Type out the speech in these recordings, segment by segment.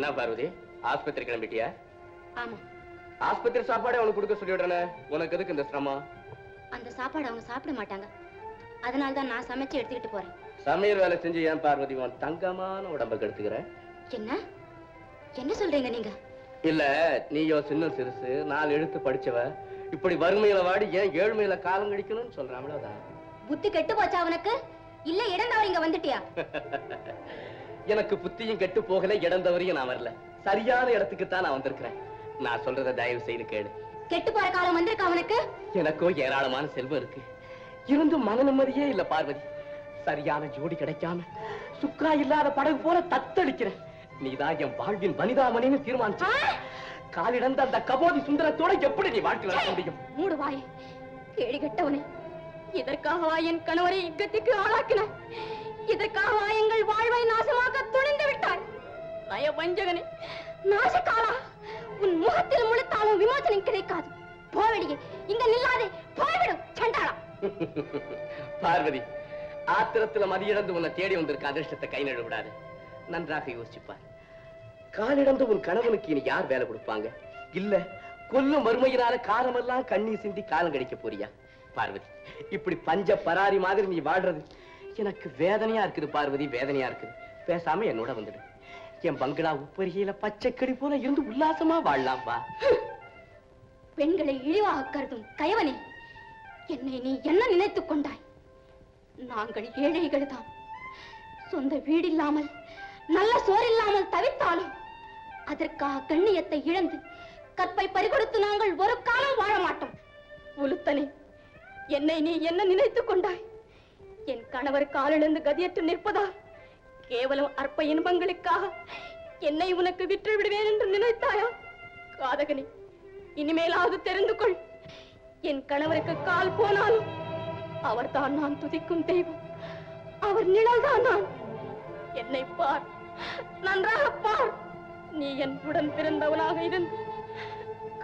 என்ன பார்வதி, ஆஸ்பத்திரி கிளம்பிட்டியா? ஆமா. ஆஸ்பத்திரி சாப்பாடு அவனுக்கு கொடுக்க சொல்லி விடுறேனே, உனக்கு எதுக்கு இந்த சிரமம்? அந்த சாப்பாடு அவங்க சாப்பிட மாட்டாங்க, அதனால தான் நான் சமைச்சு எடுத்துக்கிட்டு போறேன். சமையல் வேலை செஞ்சு ஏன் பார்வதி உன் தங்கமான உடம்ப கெடுத்துக்கிற? என்ன என்ன சொல்றீங்க நீங்க? இல்ல, நீயோ சின்ன சிறுசு, 4 எழுத்து படிச்சவ, இப்படி வறுமையில வாடி ஏன் ஏழ்மையில காலம் கழிக்கணும்னு சொல்றான். அவ்வளவுதான். புத்தி கெட்டு போச்சா அவனுக்கு? இல்ல இடந்தவரை இங்க வந்துட்டியா? எனக்கு புத்தியும் கெட்டு போகல, இடந்தவரையும் நான் வரல. சரியான இடத்துக்கு தான் நான் வந்திருக்கிறேன். நான் சொல்றத தயவு செய்து கேளு. கெட்டு போற காலம் வந்திருக்கா அவனுக்கு? எனக்கோ ஏராளமான செல்வம் இருக்கு, இருந்தும் மன நிம்மதியே இல்ல பார்வதி. சரியான ஜோடி கிடைக்காம சுக்கா இல்லாத படகு போல தத்தளிக்கிறேன். நீதான் என் வாழ்வின் வனிதாமணின்னு தீர்மானிச்ச. காலிடந்த அந்த கபோதி சுந்தரத்தோட எப்படி நீ வாழ்க்கை நடத்த முடியும்? மூடு வாய், கேடி கெட்டவனே. இதற்காகவா என் கணவரை இக்கத்திற்கு ஆளாக்கினாய்? இதற்காகவா எங்கள் வாழ்வை நாசமாக்க துணிந்து விட்டாய்? நய வஞ்சகனே, நாசக்காலா, உன் முகத்தில் முழுத்தாலும் விமோசனம் கிடைக்காது. போவெளியே, இங்க நில்லாதே, போய்விடும் சண்டாளா. பார்வதி, ஆத்திரத்துல மதியிழந்து உன்னை தேடி வந்திருக்க அதிர்ஷ்டத்தை கை நழுவ விடாது. நன்றாக யோசிப்பார். காலிழந்து உன் கணவனுக்கு இனி யார் வேலை கொடுப்பாங்க? இல்ல கொல்லும் வறுமையினால காலமெல்லாம் கண்ணீர் சிந்தி காலம் கழிக்க போறியா? பார்வதி, இப்படி பஞ்ச பராரி மாதிரி நீ வாழ்றது எனக்கு வேதனையா இருக்குது பார்வதி, வேதனையா இருக்குது. பேசாம என்னோட வந்துடு. என் பங்களா உப்பரிகையில பச்சைக்கடி போல இருந்து உல்லாசமா வாழலாம். வா. பெண்களை இழிவாக கருதும் கயவனே, என்னை நீ என்ன நினைத்துக் கொண்டாய்? நாங்கள் ஏழைகள் தான். சொந்த வீடு இல்லாமல் நல்ல சோறு இல்லாமல் தவித்தாலும் அதற்காக கண்ணியத்தை இழந்து கற்பை பறிகொடுத்து நாங்கள் ஒரு காலம் வாழ மாட்டோம். உலுத்தனே, என்னை நீ என்ன நினைத்துக் கொண்டாய்? என் கணவர் காலிழந்து கதியற்று நிற்பதால் கேவலம் அற்ப இன்பங்களுக்காக என்னை உனக்கு விற்று விடுவேன் என்று நினைத்தாயா? காதகனே, இனிமேலாவது தெரிந்து கொள். என் கணவருக்கு கால் போனாலும் அவர்தான் நான் துதிக்கும் தெய்வம். அவர் நிழல்தான் நான். என்னை பார், நன்றாக பார். நீ என் உடன் பிறந்தவனாக இருந்து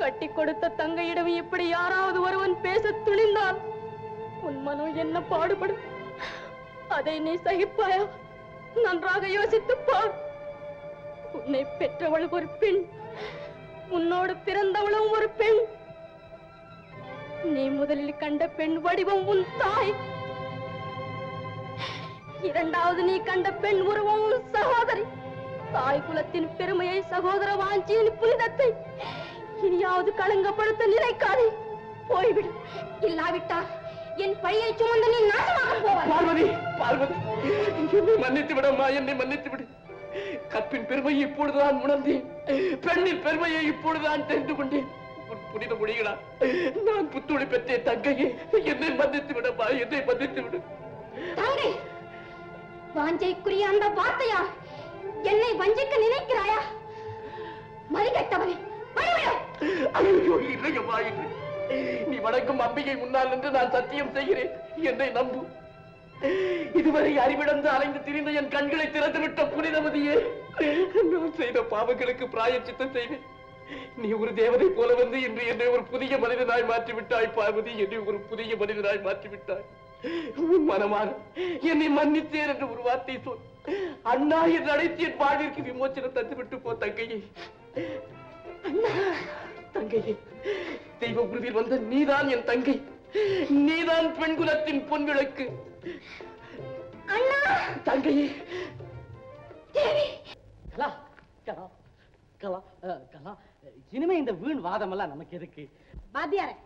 கட்டி கொடுத்த தங்கையிடம் இப்படி யாராவது ஒருவன் பேச துணிந்தால் உன் மனம் என்ன பாடுபடும்? அதை நீ சகிப்பாயா? நன்றாக யோசித்து பார். உன்னை பெற்றவள் ஒரு பெண், உன்னோடு பிறந்தவளும் ஒரு பெண். நீ முதலில் கண்ட பெண் வடிவம் உன் தாய், இரண்டாவது நீ கண்ட பெண் உருவம் உன் சகோதரி. தாய் குலத்தின் பெருமையை, சகோதர வாஞ்சியின் புனிதத்தை இனியாவது களங்கப்படுத்த நினைக்காதே. போய்விடு. இல்லாவிட்டால் என் பழியை சுமந்து நீ நாசமாக போவாய். பார்வதி, பார்வதி, என்னை மன்னித்து விடம்மா, என்னை மன்னித்து விடு. கற்பின் பெருமையை இப்பொழுதுதான் உணர்ந்தேன், பெண்ணின் பெருமையை இப்பொழுதுதான் தெரிந்து கொண்டேன். புனித மொழிகளா, நான் புத்துளி பெற்றேன் தங்கையே, என்னை மன்னித்து விடம்மா, என்னை மன்னித்து விடு. தங்கை, வாஞ்சைக்குரிய அந்த வார்த்தையா என்னை வஞ்சிக்க நினைக்கிறாயா? மறிகட்டவனே, ஐயோ, இல்லையம்மா, இல்லை. நீ வணங்கும் அம்பிகை முன்னால் என்று நான் சத்தியம் செய்கிறேன், என்னை நம்பு. இதுவரை அறிவிடந்து அலைந்து திரிந்த என் கண்களை திறந்துவிட்ட புனிதமதியே, நான் செய்த பாவங்களுக்கு பிராயச்சித்தம் செய்வேன். நீ ஒரு தேவதை போல வந்து இன்று என்னை ஒரு புதிய மனிதனாய் மாற்றிவிட்டாய் பார்வதி, என்னை ஒரு புதிய மனிதனாய் மாற்றிவிட்டாய். உன் மனமான என்னை மன்னித்தேன் என்று ஒரு வார்த்தை சொல். அண்ணா என்று அழைத்து என் வாழ்விற்கு விமோச்சனம் தந்துவிட்டு போ தங்கையே. தங்கையே, தெய்வ உருவில் வந்த நீதான் என் தங்கை, நீதான் பெண் குலத்தின் பொன் விளக்கு. தங்கையே, கலா கலா கலா கலா, இனிமே இந்த வீண் வாதம் எல்லாம் நமக்கு எதுக்கு? வாத்தியாரே,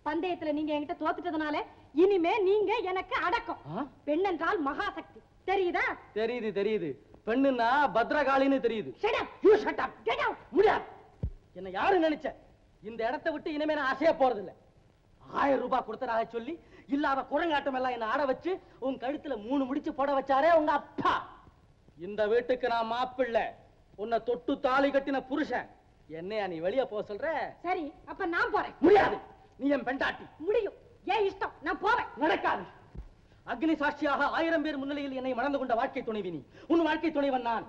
பந்தயத்துல நீங்க என்கிட்ட தோத்துட்டதுனால இனிமே நீங்க எனக்கு அடக்கம். பெண் என்றால் மகாசக்தி, தெரியுதா? தெரியுது தெரியுது. பெண்ணுன்னா பத்ரகாளின்னு தெரியுது. முடியாது. என்ன யாரு நினைச்ச? இந்த இடத்தை விட்டு இனிமே நான் அசைய போறது இல்ல. 1000 ரூபாய் கொடுத்ததாக சொல்லி இல்லாத குரங்காட்டம் எல்லாம் என்ன ஆட வச்சு உன் கழுத்துல 3 முடிச்சு போட வச்சாரே உங்க அப்பா. இந்த வீட்டுக்கு நான் மாப்பிள்ளை, உன்னை தொட்டு தாலி கட்டின புருஷன். என்னையா நீ வெளியே போக சொல்ற? சரி, அப்ப நான் போறேன். முடியாது, நீ என் பெண்டாட்டி. முடியும், ஏன் இஷ்டம், நான் போறேன். நடக்காது. அக்னி சாட்சியாக 1000 பேர் முன்னிலையில் என்னை மணந்து கொண்ட வாழ்க்கை துணைவி நீ, உன் வாழ்க்கை துணைவன் நான்.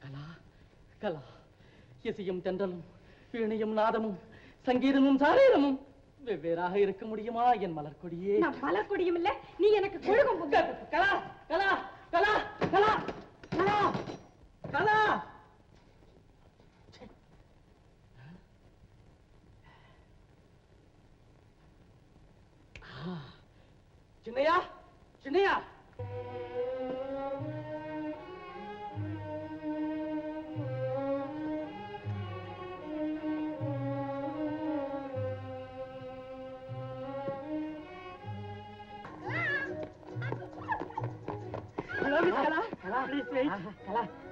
கலா கலா, இசையும் தென்றலும் வீணையும் நாதமும் சங்கீதமும் சாரீரமும் வெவ்வேறாக இருக்க முடியுமா என் மலர்கொடியே? நான் மலர்கொடியும் இல்ல, நீ எனக்கு கொழுகும். கலா கலா கலா கலா கலா கலா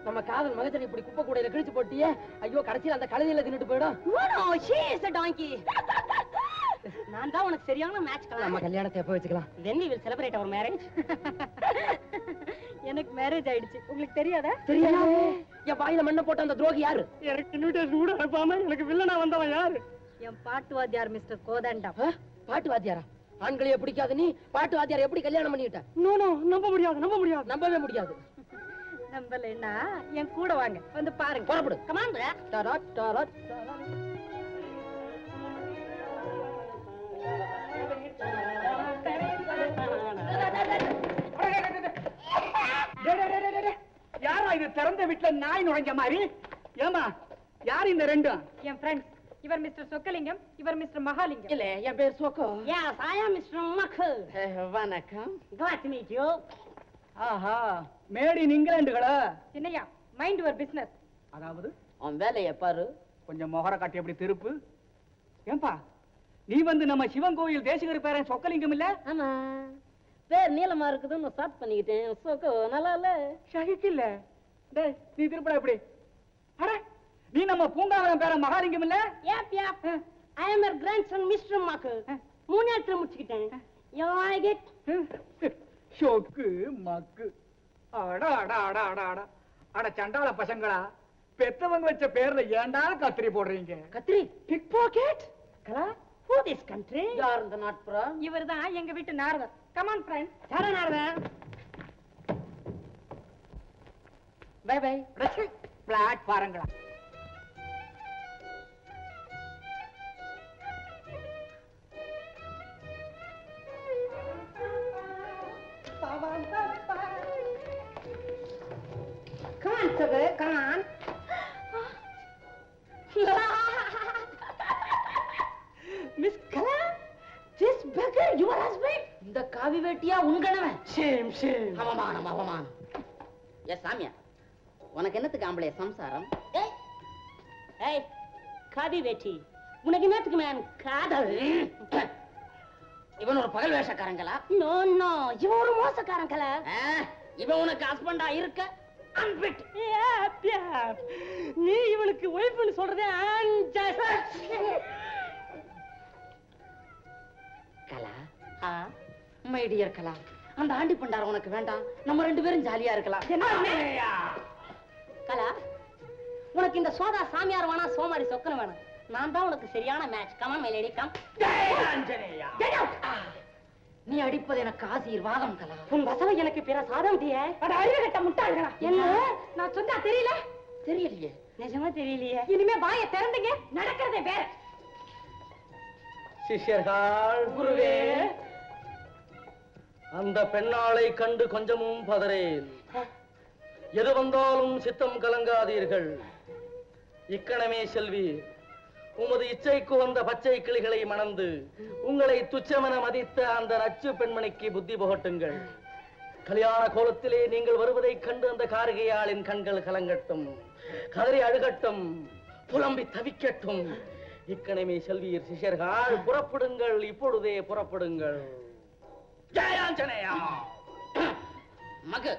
நம்ம காதல் மகஜனை இப்படி குப்பை கூடையில கிழிச்சு போட்டியே. ஐயோ, கடைசியில் அந்த கழுதையில தின்னுட்டு போயிடும். நான் தான் உனக்கு சரியான மேட்ச். நம்ம கல்யாணத்தை எப்ப வச்சுக்கலாம்? When we will celebrate our marriage. எனக்கு மேரேஜ் ஆயிடுச்சு. உங்களுக்கு தெரியாதா? தெரியாது. என் வாயில மண்ணை போட்ட அந்த துரோகி யாரு? எனக்கு இன்விடேஷன் கூட அனுப்பாம எனக்கு வில்லனா வந்தவன் யாரு? என் பாட்டு வாத்தியார் மிஸ்டர் கோதண்டம். பாட்டு வாத்தியாரா? ஆண்களையே பிடிக்காது நீ பாட்டு வாத்தியார் எப்படி கல்யாணம் பண்ணிட்ட? நோ நம்ப முடியாது. நம்பவே முடியாது. நம்பலன்னா என் கூட வாங்க, வந்து பாருங்க. புறப்படு. Come on bro. டரா டரா. யாரா இது திறந்த வீட்டுல நாய் நுழைஞ்ச மாதிரி? ஏமா யார் இந்த ரெண்டும்? என் ஃப்ரெண்ட்ஸ். இவர் மிஸ்டர் சொக்கலிங்கம், இவர் மிஸ்டர் மகாலிங்கம். இல்ல, என் பேர் choco. Yes, I am Mr. Makhu. வணக்கம். Glad to meet you. ஆஹா, மேட் இன் இங்கிலாந்துகளா? Chinnaiya, mind your business. அதாவது உன் வேலையை பாரு. கொஞ்சம் முகர காட்டி எப்படி திருப்பு. ஏன்பா, நீ வந்து நம்ம சிவன் கோயில் தேசிகர் பேரன் சொக்கலிங்கம் இல்ல? ஆமா, பேர் நீளமா இருக்குதுன்னு ஸ்டார்ட் பண்ணிக்கிட்டேன். சோக்கோ நல்லா இல்ல? ஷஹிக் இல்ல. டேய், நீ திருப்படா இப்படி. அட, நீ நம்ம பூங்காவனம் பேரன் மகாலிங்கம் இல்ல? Yep. I am your grandson Mr. Makhu. மூணு நேரத்துல முடிச்சுக்கிட்டேன். You like it? ஷோக்கு மக்கு. அட அட அட அட அட அட சண்டாள பசங்களா, பெத்தவங்க வச்ச பேர்ல ஏன்டா கத்திரி போடுறீங்க? கத்திரி? Pickpocket. Kala, who this country? யார் இந்த நாட்புறா? இவர்தான் எங்க வீட்டு நாரதர். Come on friend. யாரா நாரதர்? Bye bye. பிளாட்பாரங்களா? Come on, sugar, come on. Miss Kala, this beggar, your husband? இந்த காவி வேட்டியா உங்கனவன்? Shame. அவமானம். ஏ சாமியா, உனக்கு என்னத்துக்கு ஆம்பளைய சம்சாரம்? Hey, காதி வேட்டி. உனக்கு என்னத்துக்கு மேன் காதல்? இவன் ஒரு பகல் வேஷக்காரங்களா? No, இவன் ஒரு மோசக்காரன் கலா. இவன் உனக்கு ஹஸ்பண்டா இருக்க? Unfit. Yeah. நீ இவனுக்கு ஒய்ஃப்னு சொல்றதே unjust. கலா, மை டியர் கலா, அந்த ஆண்டி பண்டார உனக்கு வேண்டாம். நம்ம ரெண்டு பேரும் ஜாலியா இருக்கலாம். கலா, உனக்கு இந்த சோதா சாமியார் வேணா, சோமாரி சொக்கன வேணாம். நான் தான் உனக்கு சரியான match. Come on, my lady, come. Get out. நீ அடிப்பது எனக்கு ஆசீர்வாதம் கலா. உன் வசனம் எனக்கு பிற சாதம் தீய. அட அறிவுகட்ட முட்டாள்களா. என்ன? நான் சொன்னா தெரியல? தெரியலையே. நிஜமா தெரியலையே. இனிமே வாயை திறந்துங்க, நடக்கிறதே வேற. சிஷ்யர்கள், குருவே, அந்த பெண்ணாளை கண்டு கொஞ்சமும் பதறேன். எது வந்தாலும் சித்தம் கலங்காதீர்கள். இக்கணமே செல்வி, உமது இச்சைக்கு வந்த பச்சை கிளிகளை மணந்து உங்களை துச்சமென மதித்த அந்த நச்சு பெண்மணிக்கு புத்தி புகட்டுங்கள். கல்யாண கோலத்திலே நீங்கள் வருவதைக் கண்டு அந்த காரிகையாளின் கண்கள் கலங்கட்டும், கதறி அழுகட்டும், புலம்பி தவிக்கட்டும். இக்கணமே செல்வீர் சிஷ்யர்கள், புறப்படுங்கள், இப்பொழுதே புறப்படுங்கள். ஜெயாஞ்சனேயா. மகு,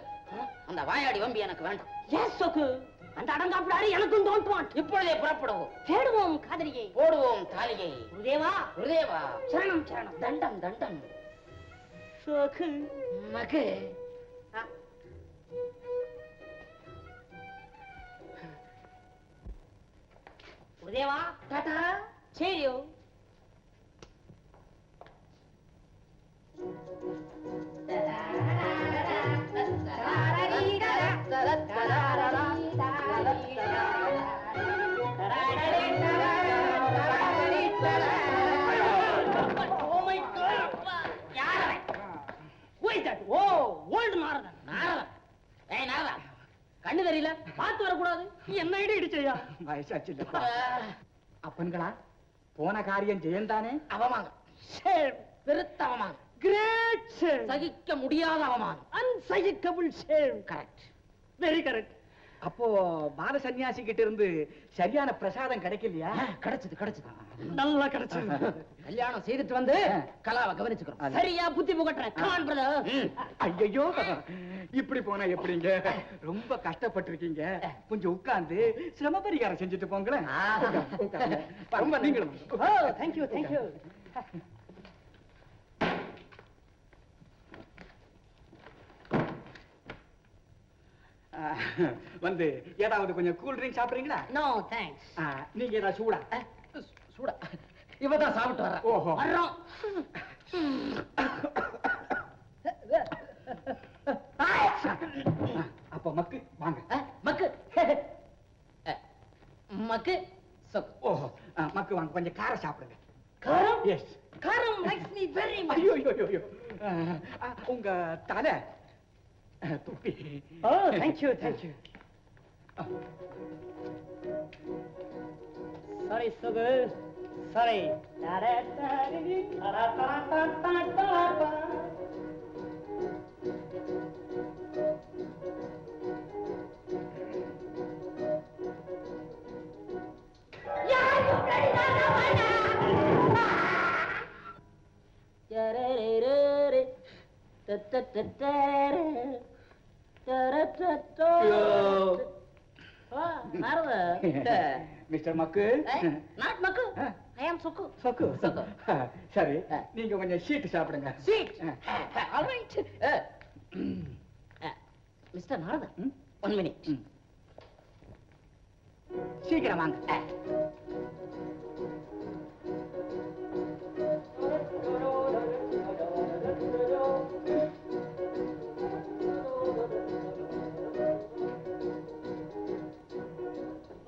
அந்த வாயாடி வம்பி எனக்கு வேண்டாம். எஸ் சொக்கு, அந்த அடங்காப்பிடாரி எனக்கும் don't want. இப்பொழுதே புறப்படுவோம். தேடுவோம் காதலியை, போடுவோம் தாலியை. குருதேவா, குருதேவா, சரணம். தண்டம். சொக்கு மகு, குருதேவா, டாடா, சேரியோ. கண்ணு தெரியல, பார்த்து வரக்கூடாது. என்ன இடி இடிச்சையா? வயசாச்சு அப்பன்களா, போன காரியம் ஜெயந்தானே? அவமாங்க, பெருத்த அவமாங்க. Great shame. சகிக்க முடியாத அவமானம். அன்சகிக்கபிள் ஷேம். கரெக்ட். Very correct. அப்போ பால சன்னியாசி கிட்ட இருந்து சரியான பிரசாதம் கிடைக்கலையா? கிடைச்சது. நல்லா கிடைச்சது. கல்யாணம் செய்துட்டு வந்து கலாவை கவனிச்சுக்கிறோம். சரியா புத்தி புகட்டுறேன். கான் பிரதர். ஐயோ, இப்படி போனா எப்படிங்க? ரொம்ப கஷ்டப்பட்டிருக்கீங்க. கொஞ்சம் உட்கார்ந்து சிரம பரிகாரம் செஞ்சுட்டு போங்களேன். ரொம்ப நீங்களும். Thank you thank you. வந்து ஏதாவது கொஞ்சம் கூல் ட்ரிங்க் சாப்பிடுறீங்களா? No thanks. நீங்க ஏதாவது சூடா? சூடா இவதான் சாப்பிட்டு வர. ஓஹோ. வர்றோம். அப்ப மக்கு வாங்க. மக்கு மக்கு சொக்கு. ஓஹோ, மக்கு வாங்க. கொஞ்சம் காரம் சாப்பிடுங்க. காரம்? எஸ். காரம் likes me very much. ஐயோ ஐயோ ஐயோ. உங்க தலை தொப்பி. Thank you thank you. Sorry Sugu sorry. Mister மக்கு. நாட் மக்கு. I am சுக்கு. சொக்கு சொக்கு. சரி, நீங்க கொஞ்சம் ஷீட் சாப்பிடுங்க. Sweet. All right. Mister Naradan, 1 minute. சீக்கிரம் வாங்க.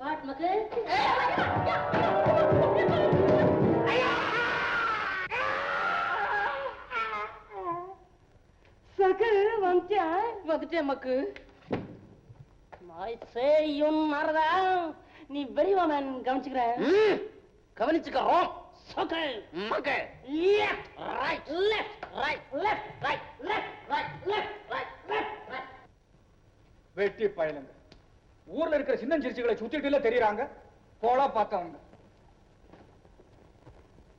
What, மக்கு? சகு வந்துட்டியா? வந்துட்டேன் மக்கு. I say you நாரதா, நீ வெரிவா மேன் கவனிச்சுக்கிறேன். கவனிச்சுக்கிறோம். சொக்கு மக்கு. Left right left right left right left right left right left right. வெட்டி பயலுங்க. ஊர்ல இருக்கிற சின்னஞ்சிரிச்சிகளை சுத்திட்டு தெரியறாங்க. போலா பார்த்தவங்க.